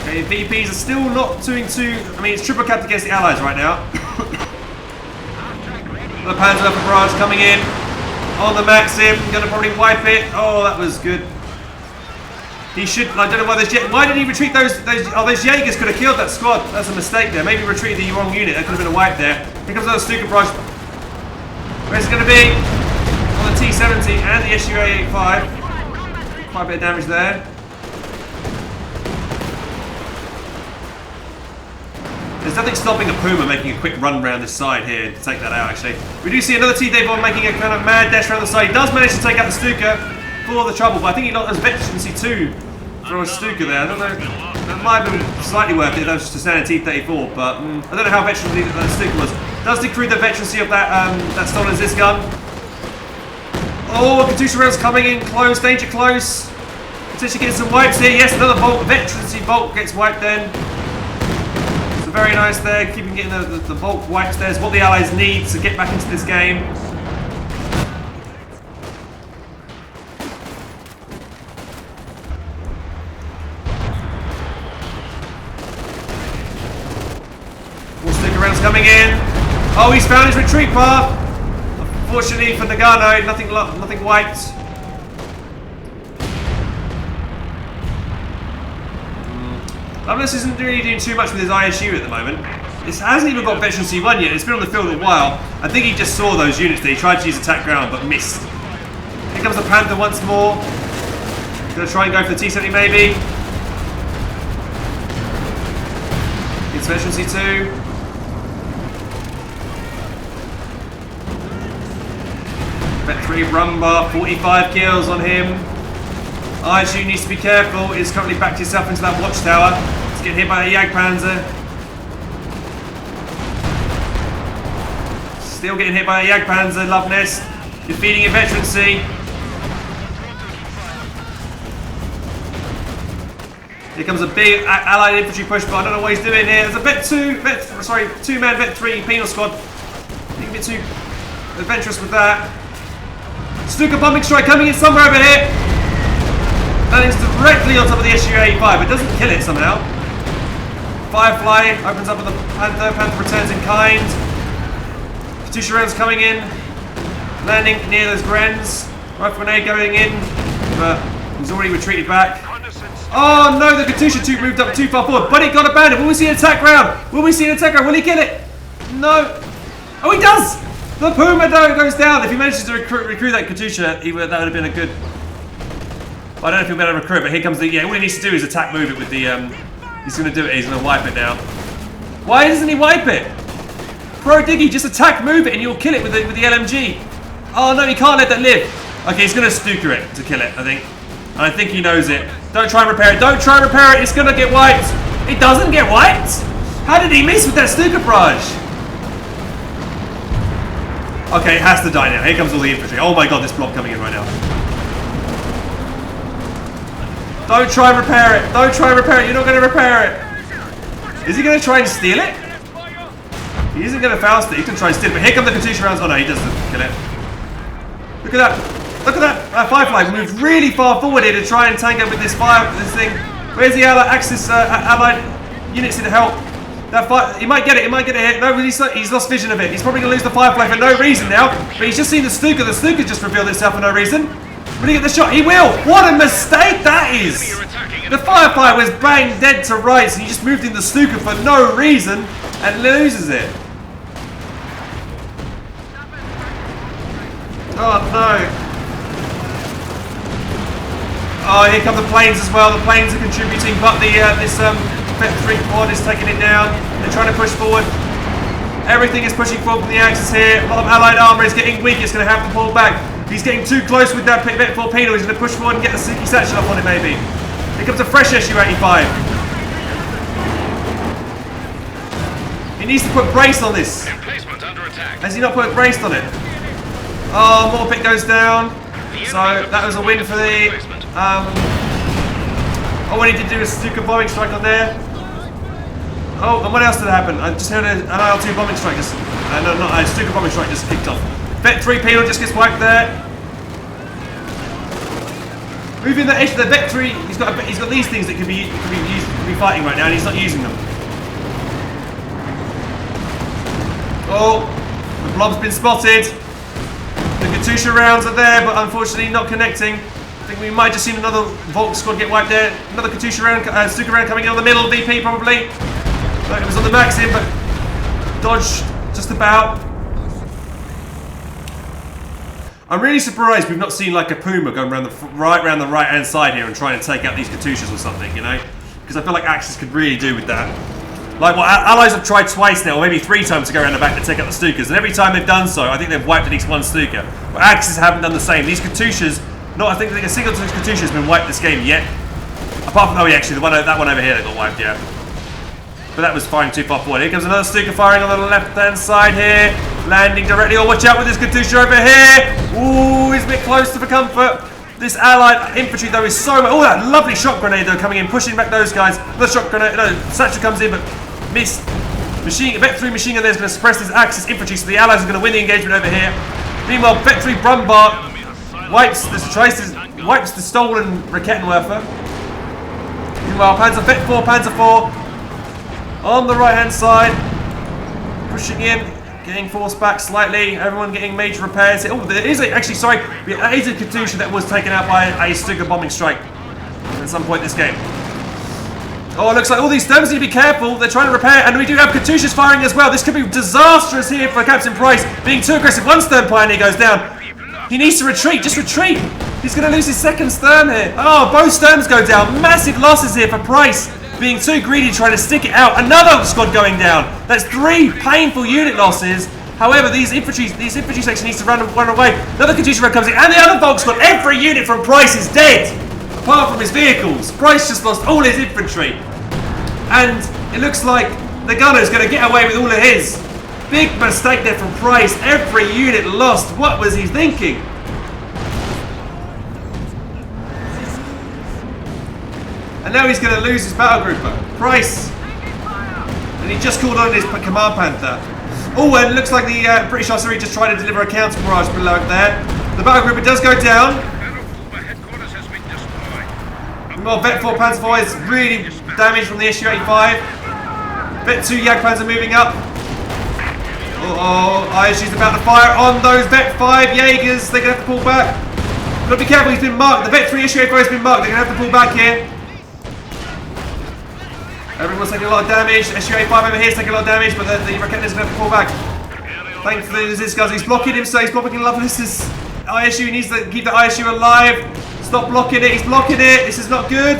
Okay, VPs are still not doing too. I mean, it's triple capped against the Allies right now. The Panzer Weapon barrage coming in on the Maxim, gonna probably wipe it. Oh, that was good. He should. I don't know why why did he retreat those Jaegers could have killed that squad. That's a mistake there. Maybe retreat the wrong unit. That could have been a wipe there. Here comes another Stuka barrage. Where's it gonna be? On the T-70 and the SU-85. Quite a bit of damage there. There's nothing stopping a Puma making a quick run around this side here to take that out, actually. We do see another T-Devm making a kind of mad dash around the side. He does manage to take out the Stuka for the trouble, but I think he lost veterancy too for a Stuka there. I don't know. That might have been slightly worth it. That was just a standard T-34, but I don't know how veterancy that Stuka was. Does decrease the veterancy of that stolen Ziscun. Oh, Katyusha rounds coming in close, danger close. Potentially getting some wipes here. Yes, another Bolt, veterancy Bolt gets wiped then. Very nice there, keeping getting the bulk wipes there is what the Allies need to get back into this game. More Stuka rounds coming in. Oh, he's found his retreat path. Unfortunately for Noggano, nothing wiped. Luvnest isn't really doing too much with his ISU at the moment. It hasn't even got Veteran C1 yet. It's been on the field a while. I think he just saw those units there. He tried to use attack ground but missed. Here comes the Panther once more. Gonna try and go for the T-70 maybe. It's Veteran C2. Vet 3 Brumbar, 45 kills on him. ISU needs to be careful. It's currently backed itself into that watchtower. It's getting hit by a Jagdpanzer. Still getting hit by a Jagdpanzer. Luvnest defeating a veterancy. Here comes a big Allied infantry push, but I don't know what he's doing here. There's a two-man Vet 3 penal squad. Being a bit too adventurous with that. Stuka bombing strike coming in somewhere over here. And it's directly on top of the SU-85. It doesn't kill it somehow. Firefly opens up with the Panther. Panther returns in kind. Katyusha rounds coming in. Landing near those Grens. Rifle grenade going in. But he's already retreated back. Oh no, the Katusha 2 moved up too far forward, but he got abandoned. Will we see an attack round? Will we see an attack round? Will he kill it? No. Oh, he does! The Puma goes down. If he manages to recruit that Katusha, that would have been a good... I don't know if he'll be able to recruit, but here comes the... Yeah, all he needs to do is attack move it with the... He's going to do it. He's going to wipe it now. Why doesn't he wipe it? Prodigy, just attack move it and you'll kill it with the LMG. Oh no, he can't let that live. Okay, he's going to snooker it to kill it, I think. And I think he knows it. Don't try and repair it. Don't try and repair it. It's going to get wiped. It doesn't get wiped. How did he miss with that snooker barrage? Okay, it has to die now. Here comes all the infantry. Oh my god, this blob coming in right now. Don't try and repair it. Don't try and repair it. You're not going to repair it. Is he going to try and steal it? He isn't going to Faust it. He can try and steal it. But here come the Katusha rounds. Oh no, he doesn't kill it. Look at that. Look at that. Firefly moved really far forward here to try and tank up with this thing. Where's the Axis allied units in help? He might get it. He might get a hit. No, he's lost vision of it. He's probably going to lose the Firefly for no reason now. But he's just seen the snooker. The snooker just revealed itself for no reason. Will he get the shot? He will. What a mistake that is. The Firefly was bang dead to rights. He just moved in the snooker for no reason and loses it. Oh no. Oh, here come the planes as well. The planes are contributing, but this Vet3 quad is taking it down. They're trying to push forward. Everything is pushing forward from the Axis here. A lot of allied armor is getting weak. It's going to have to pull back. He's getting too close with that Vet4 penal. He's going to push forward and get the Suki Satchel up on it maybe. Here comes a fresh SU-85. He needs to put brace on this. Has he not put brace on it? Oh, more pit goes down. So that was a win for the... all we need to do is Stuka bombing strike on there. Oh, and what else did happen? I just heard an IL-2 bombing strike just... no, not a Stuka bombing strike just kicked off. Vet3 penal just gets wiped there. Moving the edge of the Vet3, he's got these things that could be fighting right now, and he's not using them. Oh, the blob's been spotted. The Katusha rounds are there, but unfortunately not connecting. I think we might just seen another Volk squad get wiped there. Another Katusha round, Stuka round coming in on the middle, VP probably. So it was on the Maxim, but dodged just about. I'm really surprised we've not seen like a Puma going around the right hand side here and trying to take out these Katushas or something, you know? Because I feel like Axis could really do with that. Like what allies have tried twice now, or maybe 3 times to go around the back to take out the Stukas, and every time they've done so, I think they've wiped at least one Stuka. But Axis haven't done the same. These Katushas, I think a single Katusha has been wiped this game yet. Apart from, oh yeah, actually, that one over here that got wiped, yeah. But that was firing too far forward. Here comes another Stuka firing on the left-hand side here. Landing directly. Oh, watch out with this Katusha over here. Ooh, he's a bit close to the comfort. This allied infantry, though, is so much... Oh, that lovely shot grenade, though, coming in, pushing back those guys. The shot grenade... No, Satchel comes in, but missed. Vet3 machine gun there is going to suppress this Axis infantry, so the allies are going to win the engagement over here. Meanwhile, Vet3 Brumbart wipes the stolen Rakettenwerfer. Meanwhile, Vet4, Panzer 4 on the right-hand side, pushing in, getting forced back slightly. Everyone getting major repairs. Oh, there is actually, sorry, there is a Katusha that was taken out by a Stuka bombing strike at some point in this game. Oh, it looks like all these therms need to be careful. They're trying to repair, and we do have Katushas firing as well. This could be disastrous here for CaptainSPrice, being too aggressive. One Stern Pioneer goes down. He needs to retreat. Just retreat. He's going to lose his second Stern here. Oh, both Sterns go down. Massive losses here for Price. Being too greedy, trying to stick it out. Another squad going down. That's 3 painful unit losses. However, these infantry section needs to run away. Another Katusha run comes in, and the other Volk squad. Every unit from Price is dead, apart from his vehicles. Price just lost all his infantry, and it looks like the gunner's going to get away with all of his. Big mistake there from Price. Every unit lost. What was he thinking? And now he's going to lose his battle grouper. Price. And he just called on his command panther. Oh, and it looks like the British artillery just tried to deliver a counter barrage below there. The battle grouper does go down. Well, Vet4 Panzer 4 is really damaged from the SU-85. Vet2 Jagdpanzer moving up. ISU's about to fire on those Vet5 Jaegers. They're going to have to pull back. Gotta be careful, he's been marked. The Vet3 SU-85 has been marked. They're going to have to pull back here. Everyone's taking a lot of damage. SU-85 over here is taking a lot of damage, but the Raketen is going to have to pull back. Thankfully, there's this guy. He's blocking him, so he's blocking Luvnest's ISU. He needs to keep the ISU alive. Stop blocking it. He's blocking it. This is not good.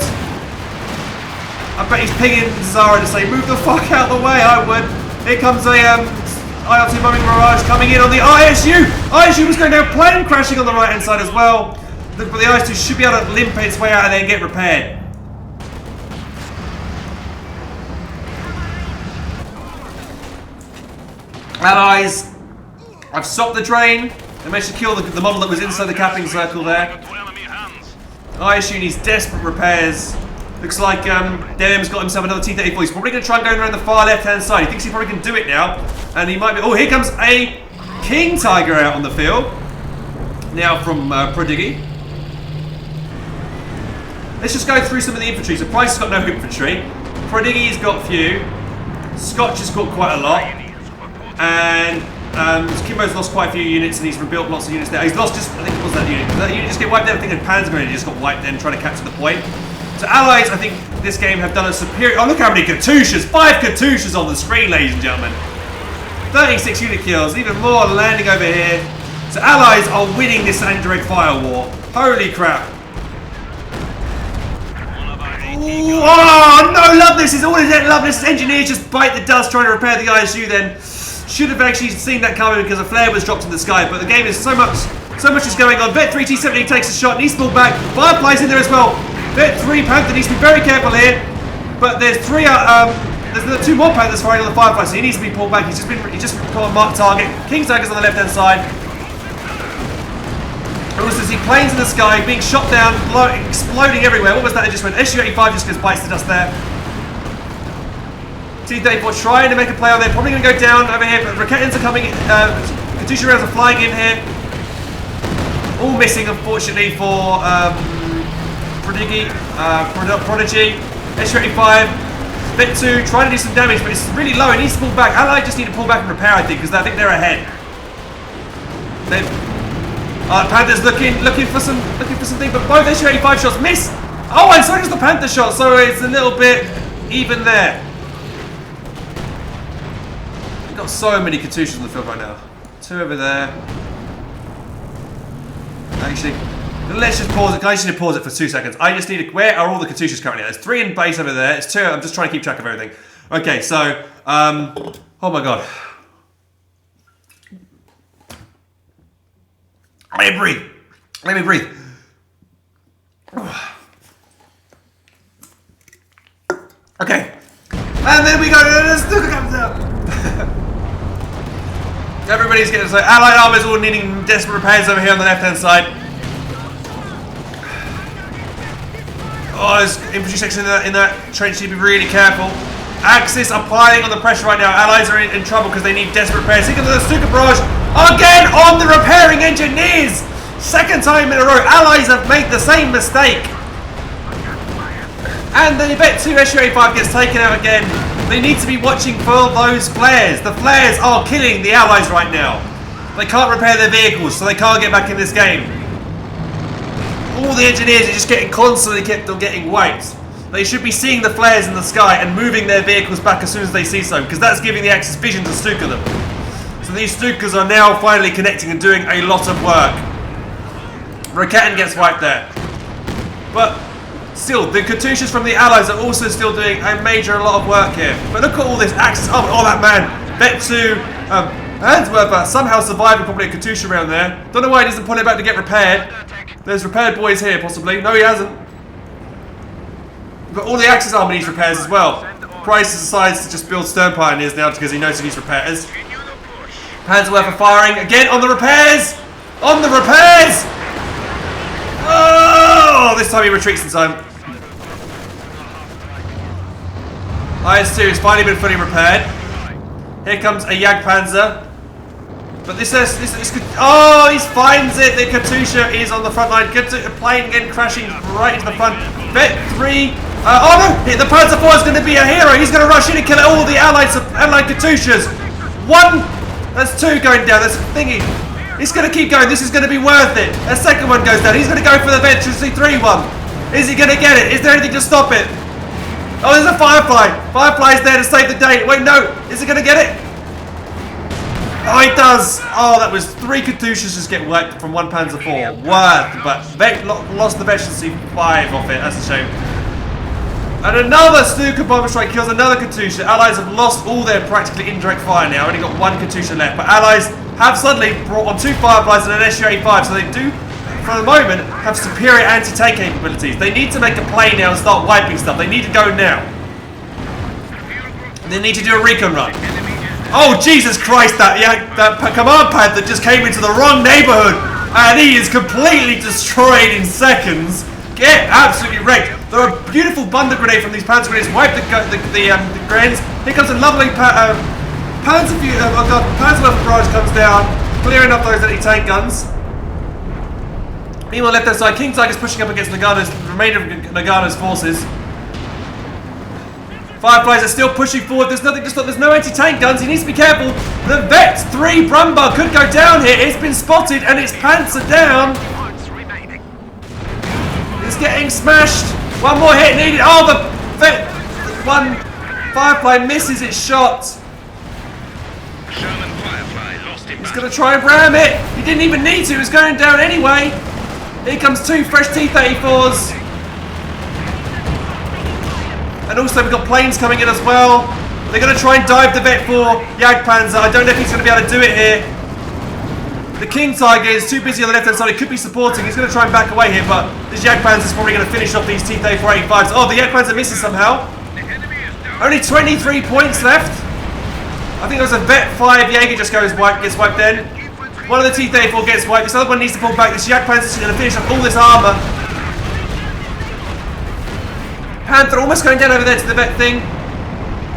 I bet he's pinging Dzaraa to say, move the fuck out of the way. I would. Here comes a IR2 bombing barrage coming in on the ISU. ISU was going to have plane crashing on the right hand side as well. But the ISU should be able to limp its way out of there and get repaired. Allies, I've stopped the drain. They managed to kill the model that was inside the capping circle there. ISU needs desperate repairs. Looks like Devm's got himself another T-34. He's probably going to try and go around the far left-hand side. He thinks he probably can do it now. And he might be... Oh, here comes a King Tiger out on the field. Now from Prodigy. Let's just go through some of the infantry. So Price has got no infantry. Prodigy's got few. Scotch has got quite a lot. And Kimbo's lost quite a few units and he's rebuilt lots of units there. He's lost just... I think it was that unit. Did that unit just get wiped out? I think a Panzer Grenadier just got wiped then trying to capture the point. So Allies, I think, this game have done a superior... Oh, look how many Katyushas! 5 Katyushas on the screen, ladies and gentlemen. 36 unit kills, even more landing over here. So Allies are winning this indirect fire war. Holy crap. Ooh, oh, no, Luvnest is all his Luvnest engineers just bite the dust trying to repair the ISU then. Should have actually seen that coming because a flare was dropped in the sky, but the game is so much is going on. Vet 3 T-70 takes a shot, needs to pull back. Firefly's in there as well. Vet 3 Panther needs to be very careful here, but there's there's 2 more Panthers firing on the Firefly, so he needs to be pulled back. He just put a marked target. King Tiger's on the left hand side. Also, see planes in the sky being shot down, exploding everywhere. What was that? They just went SU-85 just because bites the dust there. T-34 trying to make a play on there, probably going to go down over here, but Raketens are coming in. Katyusha rounds are flying in here. All missing, unfortunately, for Prodigy. SU-85, Bit 2, trying to do some damage, but it's really low. It needs to pull back. Allied just need to pull back and repair, I think, because I think they're ahead. Panther's looking for something, but both SU-85 shots miss. Oh, and so does the Panther shot, so it's a little bit even there. We've got so many Katyushas on the field right now. 2 over there. Actually, let's just pause it. I just need to pause it for 2 seconds. I just need to... Where are all the Katyushas currently? There's 3 in base over there. It's 2. I'm just trying to keep track of everything. Okay, so... oh my god. Let me breathe. Let me breathe. Okay. And then we go... Stuka comes out. Everybody's getting... So Allied armors all needing desperate repairs over here on the left-hand side. Oh, there's infantry section in that trench. Need to be really careful. Axis are piling on the pressure right now. Allies are in trouble because they need desperate repairs. Here comes the Stuka barrage again on the repairing engineers. Second time in a row. Allies have made the same mistake. And then Bet 2 SU-85 gets taken out again. They need to be watching for those flares. The flares are killing the Allies right now. They can't repair their vehicles, so they can't get back in this game. All the engineers are just constantly kept on getting wiped. They should be seeing the flares in the sky and moving their vehicles back as soon as they see so, because that's giving the Axis vision to Stuka them. So these Stukas are now finally connecting and doing a lot of work. Raketen gets wiped there. But still, the Katyushas from the Allies are also still doing a lot of work here. But look at all this Axis. Oh, that man. Bet 2. Handsworth somehow surviving probably a Katyusha around there. Don't know why he doesn't pull it back to get repaired. There's repaired boys here, possibly. No, he hasn't. But all the Axis army needs repairs as well. Price decides to just build Stern Pioneers now because he knows he needs repairs. Handsworth are firing again on the repairs! On the repairs! Oh! This time he retreats in time. IS-2 has finally been fully repaired. Here comes a Jagdpanzer. But this oh, he finds it. The Katyusha is on the front line. A plane again crashing right into the front. Bet 3. Oh no! The Panzer 4 is going to be a hero. He's going to rush in and kill all the Allied Katyushas. 1. That's 2 going down. That's thingy. He's going to keep going. This is going to be worth it. A second one goes down. He's going to go for the Venture 3-1. Is he going to get it? Is there anything to stop it? Oh, there's a Firefly. Firefly's there to save the day. Wait, no. Is it going to get it? Oh, it does. Oh, that was 3 Katyushas just get wiped from 1 Panzer IV. Worth. But Vec lost the efficiency 5 off it. That's a shame. And another Stuka bomb strike kills another Katyusha. Allies have lost all their practically indirect fire now. Only got 1 Katyusha left. But Allies have suddenly brought on 2 Fireflies and an SU-85. So they do, for the moment, have superior anti-tank capabilities. They need to make a play now and start wiping stuff. They need to go now. They need to do a recon run. Oh, Jesus Christ, that command pad that just came into the wrong neighborhood. And he is completely destroyed in seconds. Get absolutely wrecked. There are a beautiful bundle grenade from these Panzer grenades. Wipe the grenades. Here comes a lovely Panzer barrage comes down, clearing up those anti-tank guns. Meanwhile, left hand side, King Tiger's pushing up against Noggano's, the remainder of Noggano's forces. Fireflies are still pushing forward. There's nothing to stop. There's no anti-tank guns. He needs to be careful. The Vet 3 Brumbar could go down here. It's been spotted and its pants are down. It's getting smashed. 1 more hit needed. Oh, the Vet 1 Firefly misses its shot. He's going to try and ram it. He didn't even need to. It was going down anyway. Here comes 2 fresh T-34s. And also we've got planes coming in as well. They're going to try and dive the Vet 4 Jagdpanzer. I don't know if he's going to be able to do it here. The King Tiger is too busy on the left hand side. He could be supporting. He's going to try and back away here, but this Jagdpanzer is probably going to finish off these T-34-85s. Oh, the Jagdpanzer misses somehow. Only 23 points left. I think there was a Vet 5 Jaeger just gets wiped then. One of the T-34 gets wiped. This other one needs to pull back. This Jagdpanzer is going to finish off all this armor. Panther almost going down over there to the Vet thing.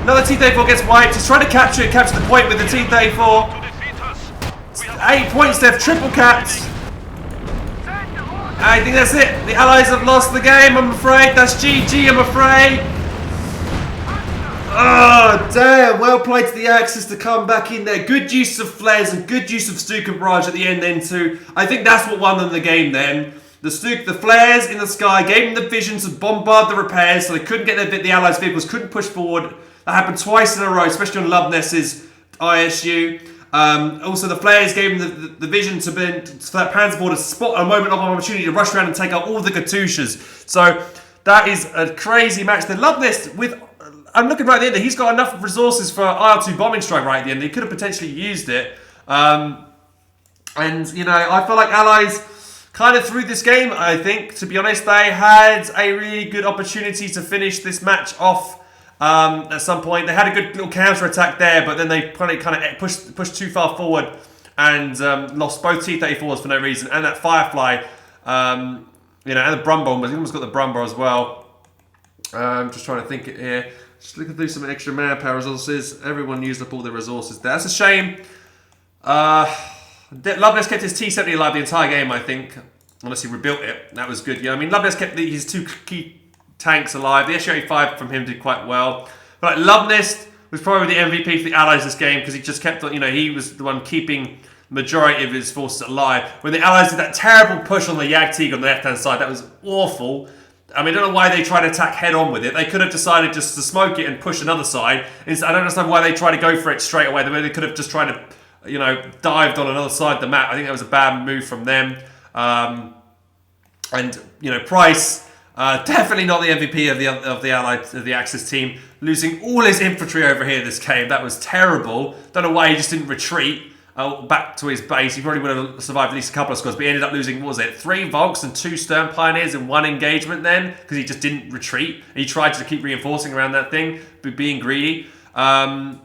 Another T-34 gets wiped. He's trying to capture the point with the T-34. 8 points left, triple capped. I think that's it. The Allies have lost the game, I'm afraid. That's GG, I'm afraid. Oh, damn. Well played to the Axis to come back in there. Good use of flares and good use of Stuka barrage at the end then too. I think that's what won them the game then. The flares in the sky gave them the vision to bombard the repairs, so they couldn't get the Allies' vehicles, couldn't push forward. That happened twice in a row, especially on Luvnest's ISU. Also, the flares gave them the vision for that Panzer to spot a moment of opportunity to rush around and take out all the Katyushas. So that is a crazy match. The Luvnest, I'm looking right at the end, he's got enough resources for IR2 bombing strike right at the end. He could have potentially used it. And, you know, I feel like Allies kind of through this game, I think, to be honest. They had a really good opportunity to finish this match off at some point. They had a good little counter-attack there, but then they kind of pushed too far forward and lost both T-34s for no reason. And that Firefly, you know, and the Brumbar, but he almost got the Brumbar as well. Just trying to think it here. Just looking through some extra manpower resources. Everyone used up all their resources there. That's a shame. Luvnest kept his T-70 alive the entire game, I think. Unless he rebuilt it. That was good. Yeah, I mean, Luvnest kept his 2 key tanks alive. The SU-85 from him did quite well. But like, Luvnest was probably the MVP for the Allies this game because he just kept on, you know, he was the one keeping the majority of his forces alive. When the Allies did that terrible push on the Jagdtiger on the left-hand side, that was awful. I mean, I don't know why they tried to attack head-on with it. They could have decided just to smoke it and push another side. I don't understand why they tried to go for it straight away. They could have just tried to, you know, dived on another side of the map. I think that was a bad move from them. And you know, Price definitely not the MVP of the Axis team, losing all his infantry over here this game. That was terrible. Don't know why he just didn't retreat back to his base. He probably would have survived at least a couple of squads, but he ended up losing, what was it, 3 Volks and 2 Stern Pioneers in one engagement then, because he just didn't retreat. He tried to keep reinforcing around that thing, but being greedy. Yeah,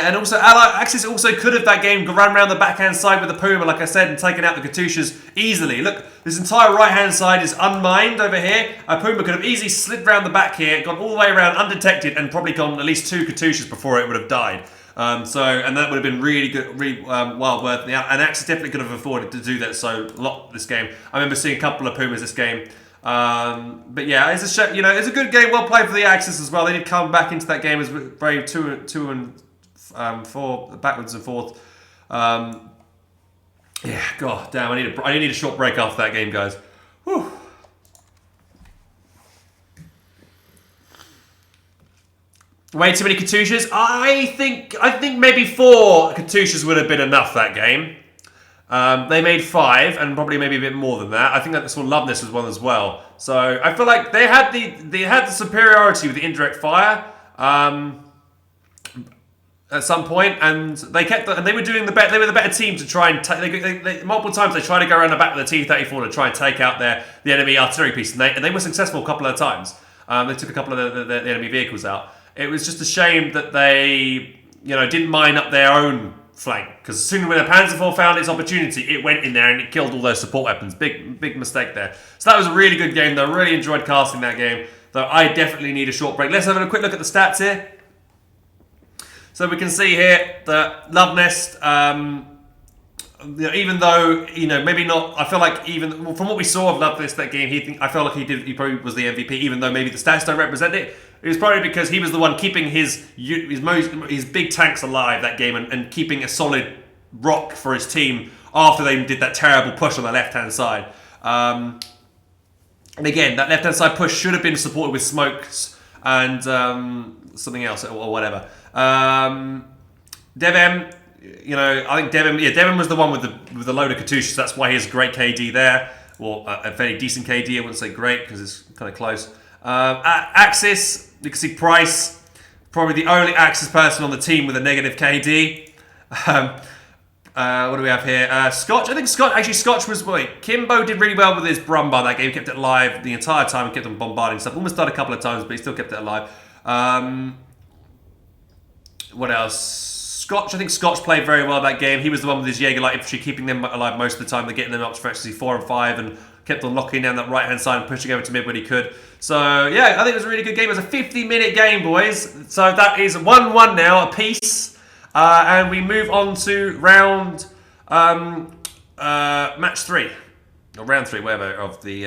and also Axis also could have that game run around the backhand side with the Puma, like I said, and taken out the Katyushas easily. Look, this entire right-hand side is unmined over here. Puma could have easily slid around the back here, gone all the way around undetected, and probably gone at least 2 Katyushas before it would have died. And that would have been really good, really well worth it. And Axis definitely could have afforded to do that so a lot this game. I remember seeing a couple of Pumas this game. But yeah, it's a you know, it's a good game, well played for the Axis as well. They did come back into that game as very 2 and 4 backwards and forth. Yeah, god damn, I need a short break after that game, guys. Whew. Way too many Katyushas. I think maybe 4 Katyushas would have been enough that game. They made 5, and probably maybe a bit more than that. I think that this one Luvnest was one as well. So I feel like they had the superiority with the indirect fire at some point, and they were doing the better. They were the better team to try and they multiple times they tried to go around the back of the T-34 to try and take out the enemy artillery piece, and they were successful a couple of times. They took a couple of the enemy vehicles out. It was just a shame that they didn't mine up their own flank, because as soon as the Panzer IV found its opportunity, it went in there and it killed all those support weapons. Big mistake there. So that was a really good game though. Really enjoyed casting that game, though I definitely need a short break. Let's have a quick look at the stats here. So we can see here that Luvnest, even though maybe not, I feel like even from what we saw of Luvnest that game, I felt like he probably was the MVP, even though maybe the stats don't represent it. It was probably because he was the one keeping his big tanks alive that game, and keeping a solid rock for his team after they did that terrible push on the left-hand side. And again, that left-hand side push should have been supported with smokes and something else or whatever. Devm, I think Devm was the one with the load of Katyushas. That's why he has a great KD there, or a very decent KD. I wouldn't say great because it's kind of close. Axis, you can see Price, probably the only Axis person on the team with a negative KD. What do we have here? Scotch. I think Scotch was... Kimbo did really well with his Brumbar that game. He kept it alive the entire time and kept on bombarding stuff. Almost died a couple of times, but he still kept it alive. What else? Scotch. I think Scotch played very well that game. He was the one with his Jaeger Light Infantry, keeping them alive most of the time. They're getting them up to actually 4 and 5 and kept on locking down that right-hand side and pushing over to mid when he could. So, yeah, I think it was a really good game. It was a 50-minute game, boys. So that is 1-1 now, apiece. And we move on to round match 3. Or round 3, whatever, of the